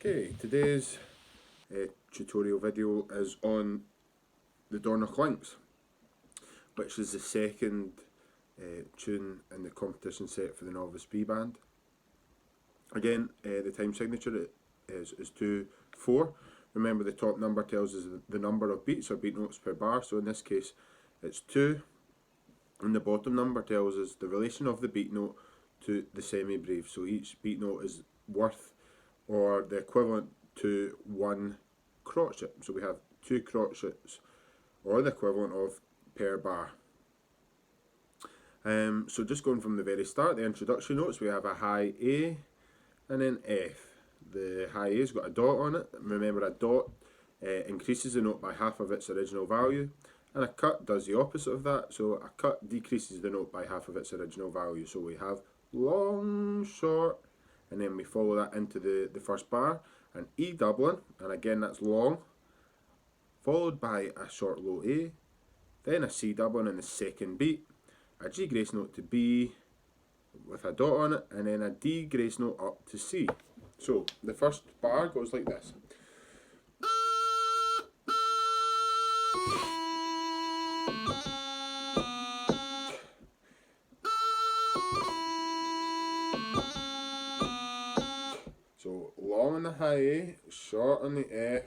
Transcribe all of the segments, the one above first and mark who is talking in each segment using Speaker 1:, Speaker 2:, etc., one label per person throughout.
Speaker 1: Okay, today's tutorial video is on the Dornoch Links, which is the second tune in the competition set for the Novice B Band. Again, the time signature is 2/4. Remember, the top number tells us the number of beats or beat notes per bar, so in this case it's 2, and the bottom number tells us the relation of the beat note to the semi-breve, so each beat note is worth or the equivalent to 1 crotchet. So we have 2 crotchets or the equivalent of per bar. So just going from the very start, the introduction notes, we have a high A and then F. The high A's got a dot on it. Remember, a dot increases the note by half of its original value, and a cut does the opposite of that. So a cut decreases the note by half of its original value. So we have long, short, and then we follow that into the first bar, an E doubling, and again that's long, followed by a short low A, then a C doubling in the second beat, a G grace note to B with a dot on it, and then a D grace note up to C. So the first bar goes like this. So long on the high A, short on the F,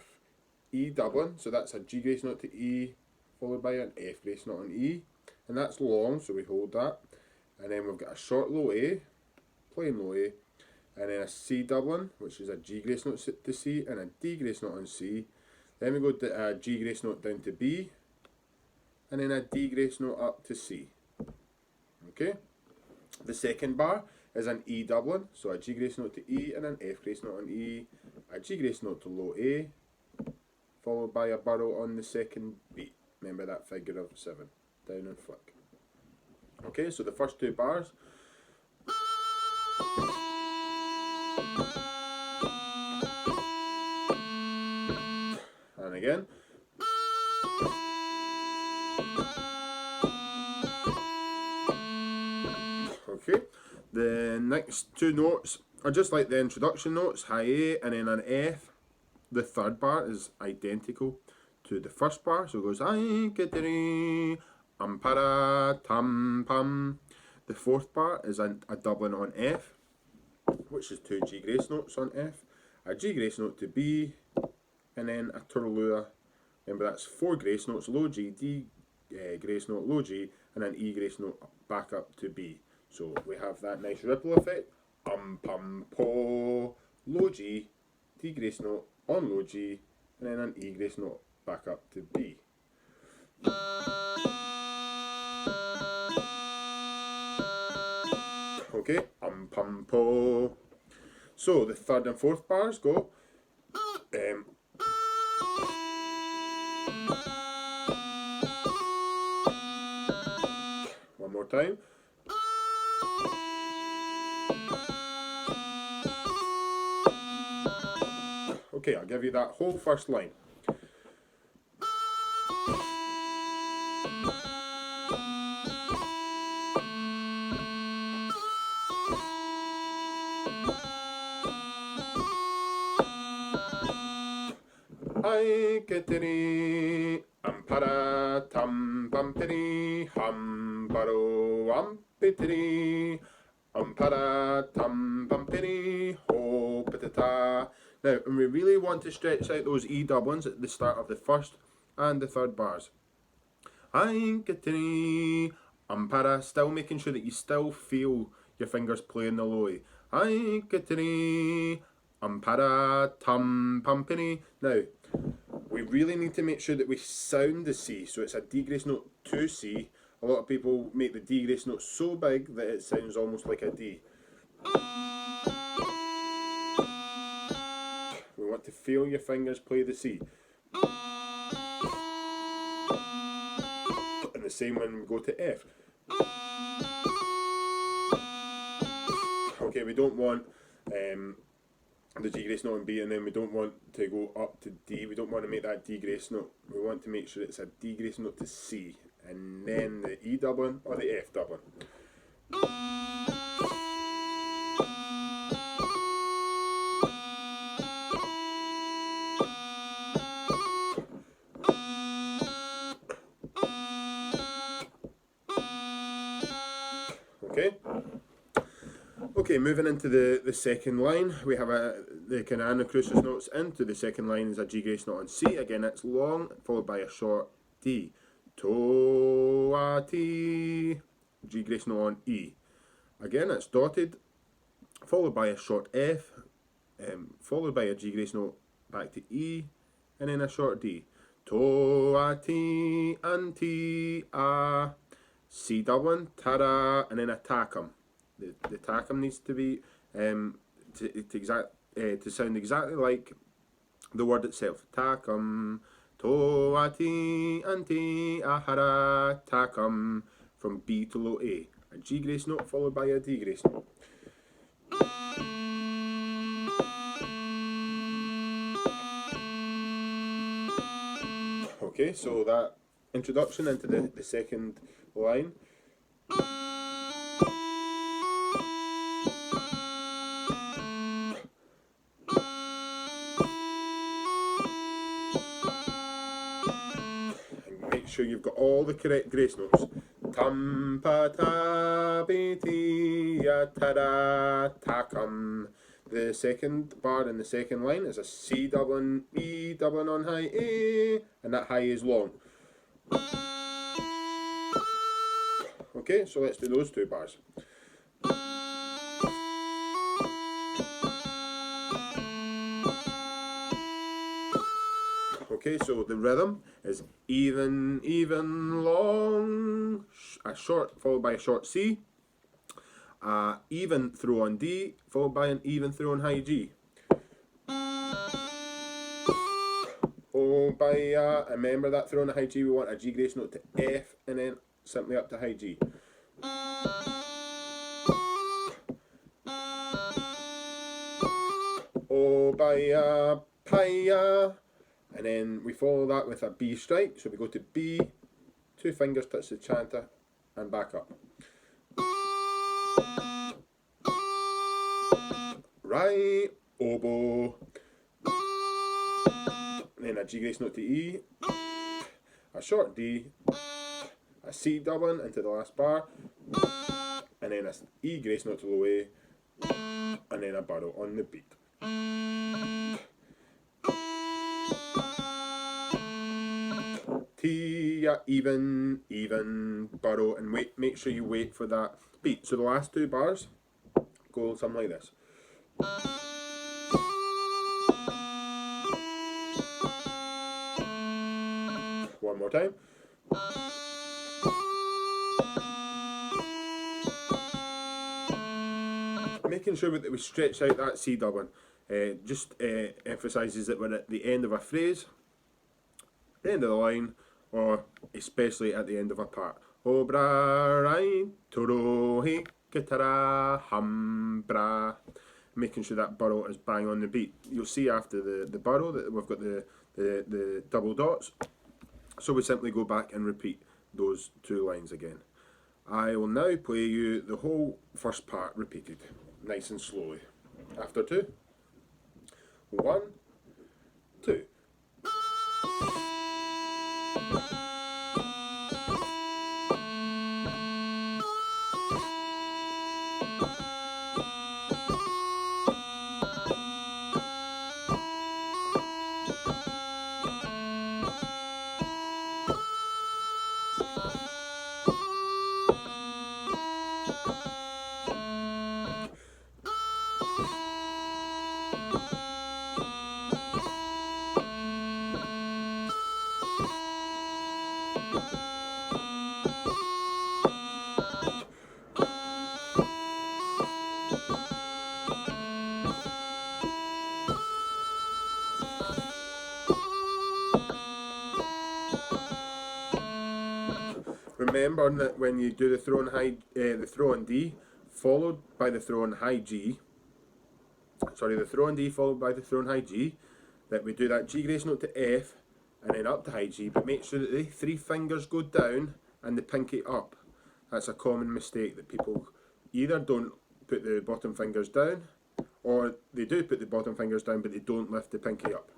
Speaker 1: E doubling, so that's a G grace note to E, followed by an F grace note on E, and that's long, so we hold that, and then we've got a short low A, plain low A, and then a C doubling, which is a G grace note to C, and a D grace note on C, then we go to a G grace note down to B, and then a D grace note up to C. Okay, the second bar is an E doubling, so a G grace note to E and an F grace note on E, a G grace note to low A, followed by a burrow on the second beat. Remember that figure of 7, down and flick. Okay, so the first 2 bars. And again. Okay, the next 2 notes are just like the introduction notes, high A and then an F. The third bar is identical to the first bar, so it goes I get para tam pam. The fourth bar is a doubling on F, which is 2 G grace notes on F, a G grace note to B, and then a turlua. Remember, that's 4 grace notes, low G, D grace note, low G, and an E grace note back up to B. So we have that nice ripple effect. Pum po, low G, D grace note on low G, and then an E grace note back up to B. Okay, pum po. So the third and fourth bars go. One more time. Okay, I'll give you that whole first line. I getiri ampara tam pampiri hambaro ampitiri ampara tam pampiri ho patata. Now, and we really want to stretch out those E doublings at the start of the first and the third bars. I getiri ampara, still making sure that you still feel your fingers playing the low E. I getiri ampara tam pampiri. Now, we really need to make sure that we sound the C, so it's a D grace note to C. A lot of people make the D grace note so big that it sounds almost like a D. We want to feel your fingers play the C. And the same when we go to F. Okay, we don't want the G grace note on B, and then we don't want to go up to D. We don't want to make that D grace note. We want to make sure it's a D grace note to C, and then the E doubling or the F doubling. Okay, moving into the second line, we have the kind of anacrusis notes into the second line is a G grace note on C. Again, it's long, followed by a short D. To, a, ti, G grace note on E. Again, it's dotted, followed by a short F, followed by a G grace note back to E, and then a short D. To, a, ti, anti, a, C doubling, ta-da, and then a tacum. The tacum needs to be to sound exactly like the word itself. Tacum, to, a, ti, anti, ahara, tacum, from B to low A. A G grace note followed by a D grace note. Okay, so that introduction into the second line. And make sure you've got all the correct grace notes. Tam pa ta bi ti ya ta da tacum. The second bar in the second line is a C doubling, E doubling on high A, and that high is long. Okay, so let's do those two bars. Okay, so the rhythm is even, even, long, a short followed by a short C, even throw on D, followed by an even throw on high G. Oh, by remember that throw on the high G, we want a G grace note to F, and then simply up to high G. Oh, by pi, and then we follow that with a B strike, so we go to B, 2 fingers touch the chanter, and back up. Right, oboe, and then a G grace note to E, a short D, a C doubling into the last bar, and then a E grace note to low A, and then a barrow on the beat. T, even, even, barrow, and wait. Make sure you wait for that beat. So the last two bars go something like this. One more time. Making sure that we stretch out that C doubling just emphasises that we're at the end of a phrase, the end of the line, or especially at the end of a part. Obra, rai, toro, he, gitara, hum, bra. Making sure that barrow is bang on the beat. You'll see after the barrow that we've got the double dots. So we simply go back and repeat those two lines again. I will now play you the whole first part repeated, nice and slowly. After 2, 1, 2. Remember that when you do the throw on D, followed by the throw on high G. Sorry, the throw on D followed by the throw on high G. That we do that G grace note to F, and then up to high G. But make sure that the 3 fingers go down and the pinky up. That's a common mistake that people either don't put the bottom fingers down, or they do put the bottom fingers down, but they don't lift the pinky up.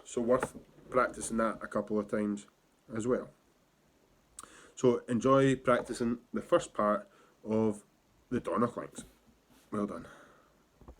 Speaker 1: So worth practicing that a couple of times as well. So enjoy practicing the first part of the Dornoch Links. Well done.